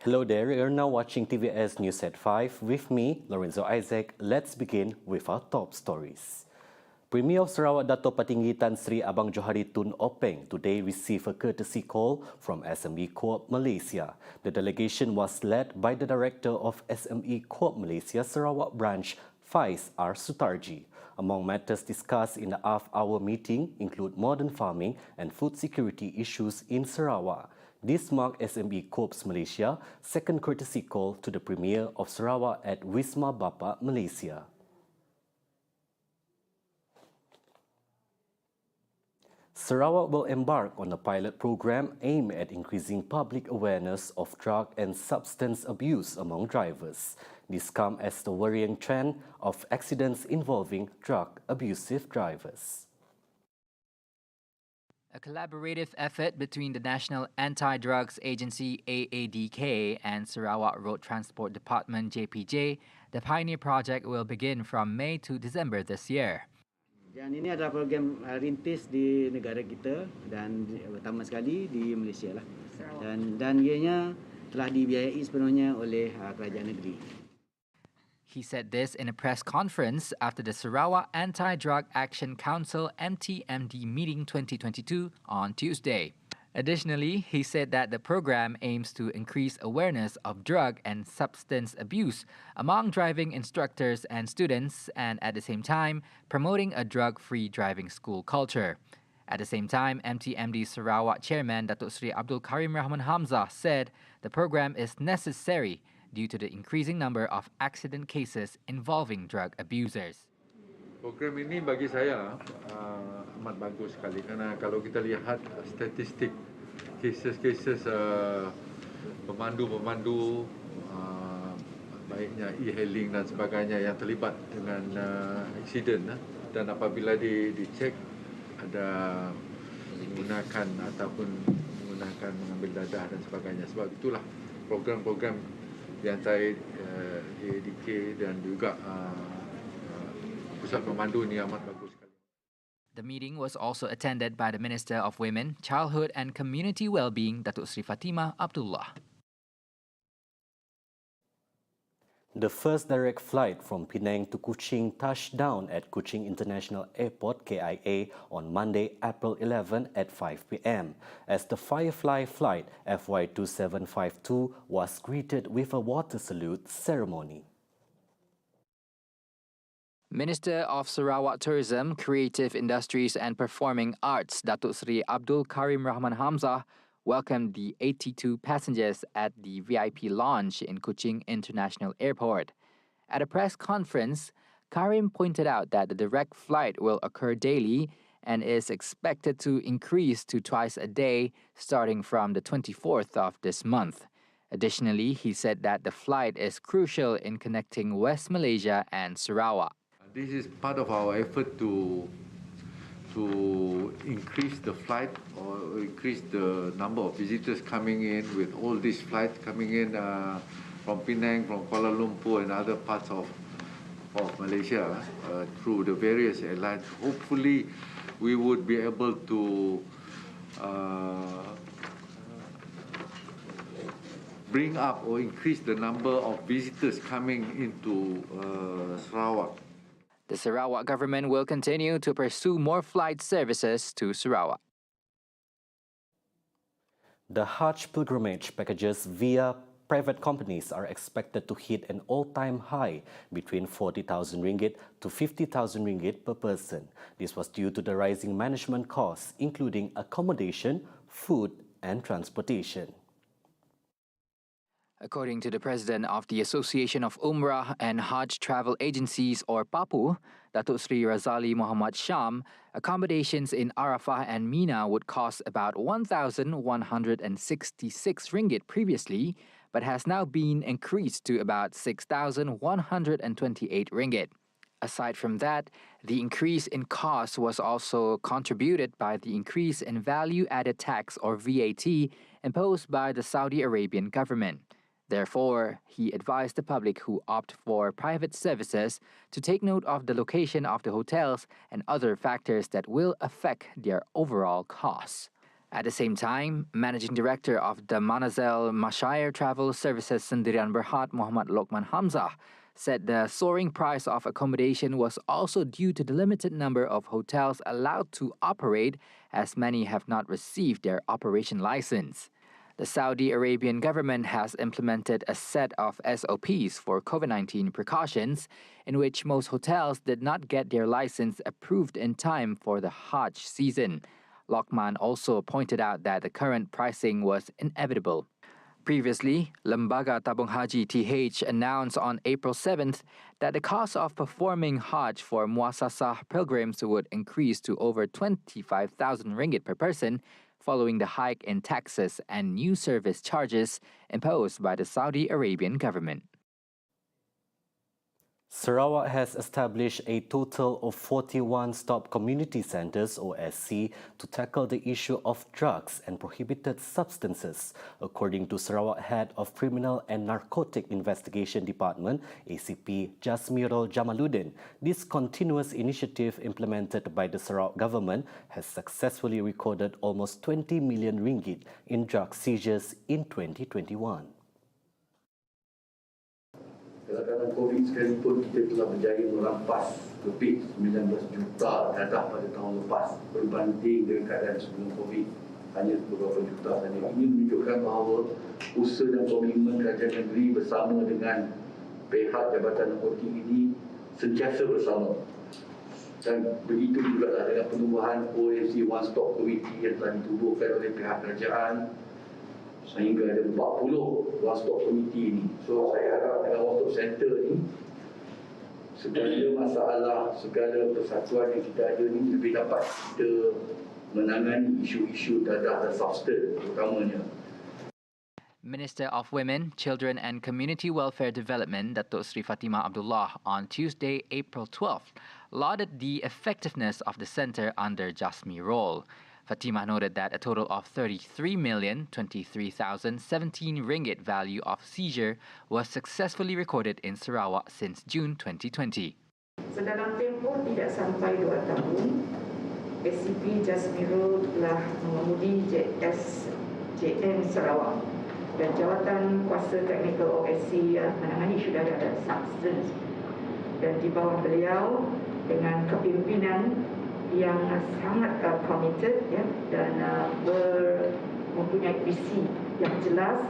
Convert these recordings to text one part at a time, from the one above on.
Hello there, you're now watching TVS News at 5 with me, Lorenzo Isaac. Let's begin with our top stories. Premier of Sarawak Dato' Patinggi Tan Sri Abang Johari Tun Openg today received a courtesy call from SME CORP Malaysia. The delegation was led by the Director of SME CORP Malaysia Sarawak branch, Faiz R. Sutarji. Among matters discussed in the half-hour meeting include modern farming and food security issues in Sarawak. This marked SME Corps Malaysia second courtesy call to the Premier of Sarawak at Wisma Bapa, Malaysia. Sarawak will embark on a pilot program aimed at increasing public awareness of drug and substance abuse among drivers. This comes as the worrying trend of accidents involving drug-abusive drivers. A collaborative effort between the National Anti-Drugs Agency AADK and Sarawak Road Transport Department JPJ, the Pioneer Project will begin from May to December this year. Dan ini adalah program rintis di negara kita dan pertama sekali di Malaysia lah. Dan ianya telah dibiayai sepenuhnya oleh kerajaan negeri. He said this in a press conference after the Sarawak Anti-Drug Action Council MTMD meeting 2022 on Tuesday. Additionally, he said that the program aims to increase awareness of drug and substance abuse among driving instructors and students and at the same time promoting a drug-free driving school culture. At the same time, MTMD Sarawak Chairman Datuk Sri Abdul Karim Rahman Hamzah said the program is necessary due to the increasing number of accident cases involving drug abusers. Program ini bagi saya amat bagus sekali kerana kalau kita lihat statistik kes-kes pemandu baiknya e-hailing dan sebagainya yang terlibat dengan aksiden dan apabila dicek ada menggunakan ataupun menggunakan mengambil dadah dan sebagainya. Sebab itulah program-program di antara ADK dan juga pusat pemandu ni amat bagus sekali. The meeting was also attended by the Minister of Women, Childhood and Community Wellbeing, Datuk Sri Fatimah Abdullah. The first direct flight from Penang to Kuching touched down at Kuching International Airport KIA on Monday, April 11 at 5 p.m. as the Firefly flight FY2752 was greeted with a water salute ceremony. Minister of Sarawak Tourism, Creative Industries and Performing Arts, Datuk Sri Abdul Karim Rahman Hamzah, welcomed the 82 passengers at the VIP lounge in Kuching International Airport. At a press conference, Karim pointed out that the direct flight will occur daily and is expected to increase to twice a day starting from the 24th of this month. Additionally, he said that the flight is crucial in connecting West Malaysia and Sarawak. This is part of our effort to increase the flight or increase the number of visitors coming in with all these flights coming in from Penang, from Kuala Lumpur and other parts of Malaysia through the various airlines. Hopefully, we would be able to bring up or increase the number of visitors coming into Sarawak. The Sarawak government will continue to pursue more flight services to Sarawak. The Hajj pilgrimage packages via private companies are expected to hit an all-time high between 40,000 ringgit to 50,000 ringgit per person. This was due to the rising management costs, including accommodation, food, and transportation. According to the president of the Association of Umrah and Hajj Travel Agencies, or PAPU, Datuk Sri Razali Muhammad Sham, accommodations in Arafah and Mina would cost about 1,166 ringgit previously, but has now been increased to about 6,128 ringgit. Aside from that, the increase in cost was also contributed by the increase in value-added tax, or VAT, imposed by the Saudi Arabian government. Therefore, he advised the public who opt for private services to take note of the location of the hotels and other factors that will affect their overall costs. At the same time, Managing Director of the Manazel Mashayar Travel Services Sendirian Berhad Muhammad Lokman Hamzah said the soaring price of accommodation was also due to the limited number of hotels allowed to operate, as many have not received their operation license. The Saudi Arabian government has implemented a set of SOPs for COVID-19 precautions, in which most hotels did not get their license approved in time for the Hajj season. Lokman also pointed out that the current pricing was inevitable. Previously, Lembaga Tabung Haji TH announced on April 7th that the cost of performing Hajj for Muassasah pilgrims would increase to over 25,000 ringgit per person, following the hike in taxes and new service charges imposed by the Saudi Arabian government. Sarawak has established a total of 41 stop community centres (OSC) to tackle the issue of drugs and prohibited substances, according to Sarawak Head of Criminal and Narcotic Investigation Department (ACP) Jasmirul Jamaluddin. This continuous initiative implemented by the Sarawak government has successfully recorded almost 20 million ringgit in drug seizures in 2021. Kadang-kadang COVID sekalipun kita telah berjaya merampas lebih 19 juta dadah pada tahun lepas berbanding dengan keadaan sebelum COVID hanya beberapa juta saja. Ini menunjukkan bahawa usaha dan komitmen kerajaan negeri bersama dengan pihak Jabatan Narkotik ini sentiasa bersama. Dan begitu juga dengan penubuhan OSC One Stop Committee yang telah ditubuhkan oleh pihak kerajaan, sehingga ada 40 One Stop Committee ini. So saya harap dengan One Stop Center ini, segala masalah, segala persatuan yang kita ada ini lebih dapat kita menangani isu-isu dadah dan substance terutamanya. Minister of Women, Children and Community Welfare Development, Datuk Sri Fatimah Abdullah, on Tuesday, April 12th, lauded the effectiveness of the centre under Jasmi role. Fatimah noted that a total of 33,023,017 ringgit value of seizure was successfully recorded in Sarawak since June 2020. So dalam tempoh tidak sampai 2 tahun, SCP Jasmirul telah mengemudi JSJM Sarawak dan Jawatan Kuasa Teknikal OSC menangani isu dadah dan substance, dan di bawah beliau dengan kepimpinan yang sangat committed dan mempunyai visi yang jelas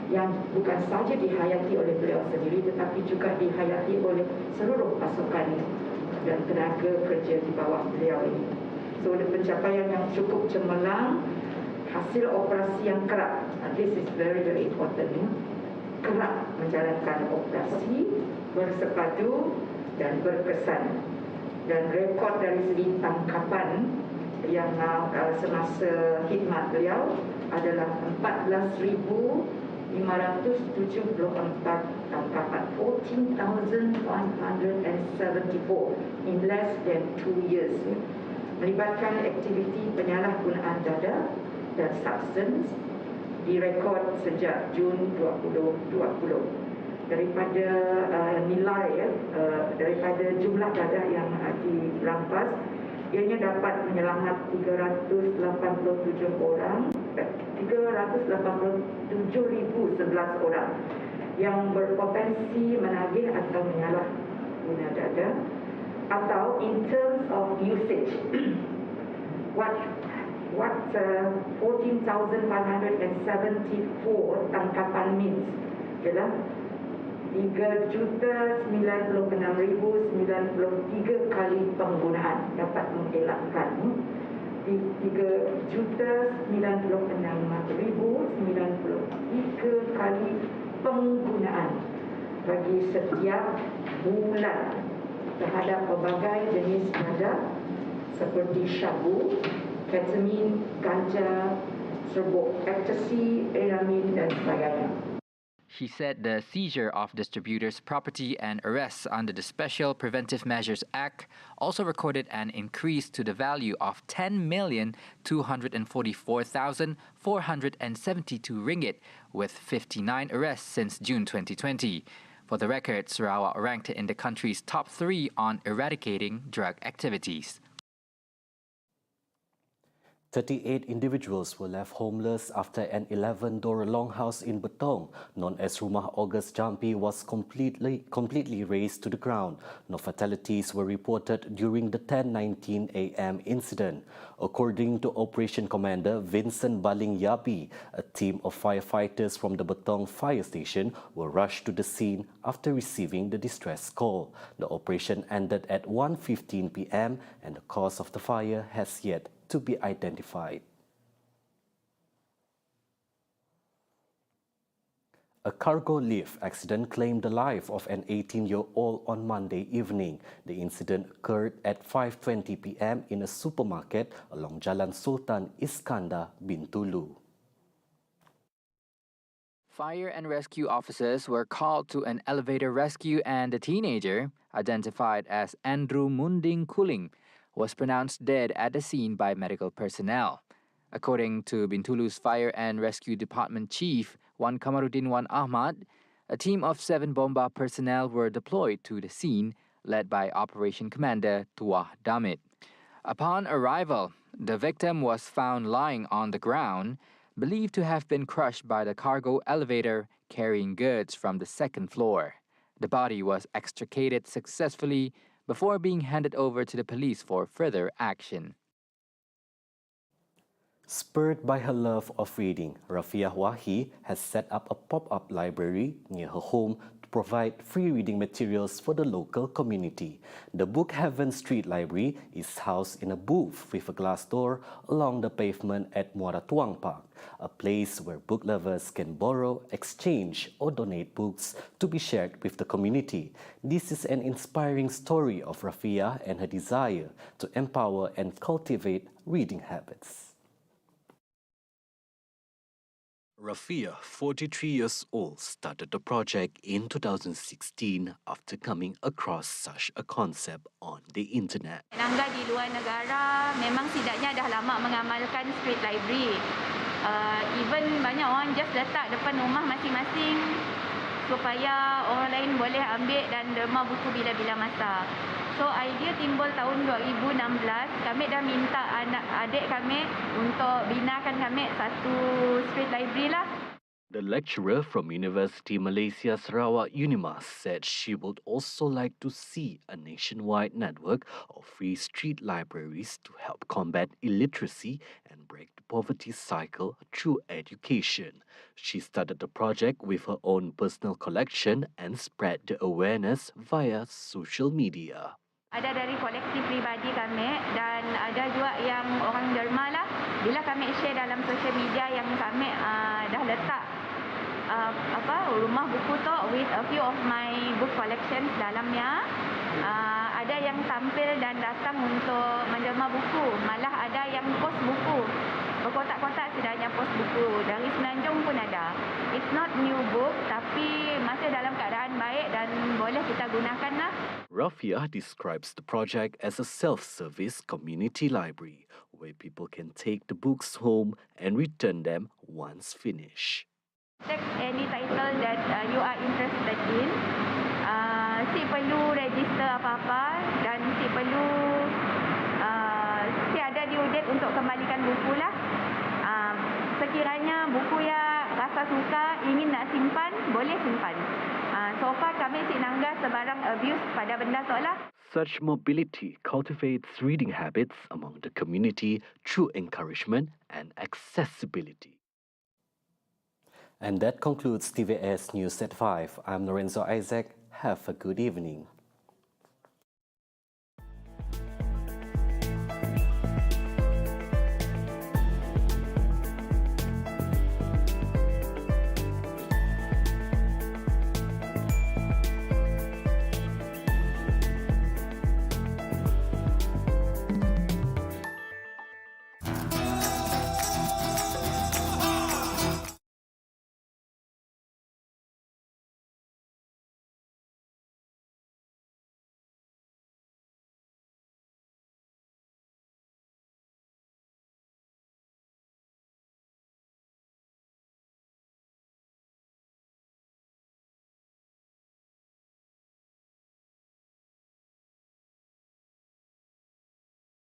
yang bukan sahaja dihayati oleh beliau sendiri tetapi juga dihayati oleh seluruh pasukan dan tenaga kerja di bawah beliau ini. So, ada pencapaian yang cukup cemerlang, hasil operasi yang kerap. This is very, very important. Kerap menjalankan operasi bersepadu dan berkesan. Dan rekod dari segi tangkapan yang semasa khidmat beliau adalah 14,574 tangkapan, 14,174 in less than 2 years, melibatkan aktiviti penyalahgunaan dadah dan substance direkod sejak Jun 2020. Daripada nilai daripada jumlah dadah yang dirampas, ianya dapat menyelamat 387,011 orang yang berpotensi menagih atau menyalahguna dadah, atau in terms of usage what 14,574 tangkapan means ialah 3,96,093 kali penggunaan dapat mengelakkan 3,96,093 kali penggunaan bagi setiap bulan terhadap pelbagai jenis dadah seperti syabu, ketamin, ganja, serbuk ecstasy, eramin dan sebagainya. He said the seizure of distributors' property and arrests under the Special Preventive Measures Act also recorded an increase to the value of 10,244,472 ringgit, with 59 arrests since June 2020. For the record, Sarawak ranked in the country's top 3 on eradicating drug activities. 38 individuals were left homeless after an 11-door longhouse in Betong, known as Rumah August Jampi, was completely razed to the ground. No fatalities were reported during the 10:19 a.m. incident. According to Operation Commander Vincent Baling Yapi, a team of firefighters from the Betong fire station were rushed to the scene after receiving the distress call. The operation ended at 1:15 p.m. and the cause of the fire has yet to be identified. A cargo lift accident claimed the life of an 18-year-old on Monday evening. The incident occurred at 5:20 p.m. in a supermarket along Jalan Sultan Iskandar, Bintulu. Fire and rescue officers were called to an elevator rescue, and the teenager, identified as Andrew Munding Kuling, was pronounced dead at the scene by medical personnel. According to Bintulu's Fire and Rescue Department Chief, Wan Kamaruddin Wan Ahmad, a team of 7 bomba personnel were deployed to the scene, led by Operation Commander Tuah Damit. Upon arrival, the victim was found lying on the ground, believed to have been crushed by the cargo elevator carrying goods from the 2nd floor. The body was extricated successfully before being handed over to the police for further action. Spurred by her love of reading, Rafiah Wahi has set up a pop-up library near her home to provide free reading materials for the local community. The Book Heaven Street Library is housed in a booth with a glass door along the pavement at Muara Tuang Park, a place where book lovers can borrow, exchange, or donate books to be shared with the community. This is an inspiring story of Rafiah and her desire to empower and cultivate reading habits. Rafiah, 43 years old, started the project in 2016 after coming across such a concept on the internet. Penangga di luar negara memang setidaknya dah lama mengamalkan street library. Even banyak orang just letak depan rumah masing-masing supaya orang lain boleh ambil dan derma buku bila-bila masa. So idea timbul tahun 2016, kami dah minta adik kami untuk binakan kami satu street library lah. The lecturer from University Malaysia Sarawak Unimas said she would also like to see a nationwide network of free street libraries to help combat illiteracy and break the poverty cycle through education. She started the project with her own personal collection and spread the awareness via social media. Ada dari koleksi pribadi kami dan ada juga yang orang derma lah. Bila kami share dalam social media yang kami dah letak rumah buku tu with a few of my book collections dalamnya, ada yang tampil dan datang untuk menderma buku. Malah ada yang post buku. Berkotak-kotak setidaknya post buku. Dari Semenanjung pun ada. It's not new book tapi masih dalam keadaan baik dan boleh kita gunakan lah. Rafiah describes the project as a self-service community library where people can take the books home and return them once finished. Take any title that you are interested in. Si perlu register apa-apa dan si perlu si ada due date untuk kembalikan buku lah. Sekiranya buku yang rasa suka, ingin nak simpan, boleh simpan. So far kami si nangga sebarang abuse pada benda tu lah. Such mobility cultivates reading habits among the community through encouragement and accessibility. And that concludes TVS News at 5. I'm Lorenzo Isaac. Have a good evening.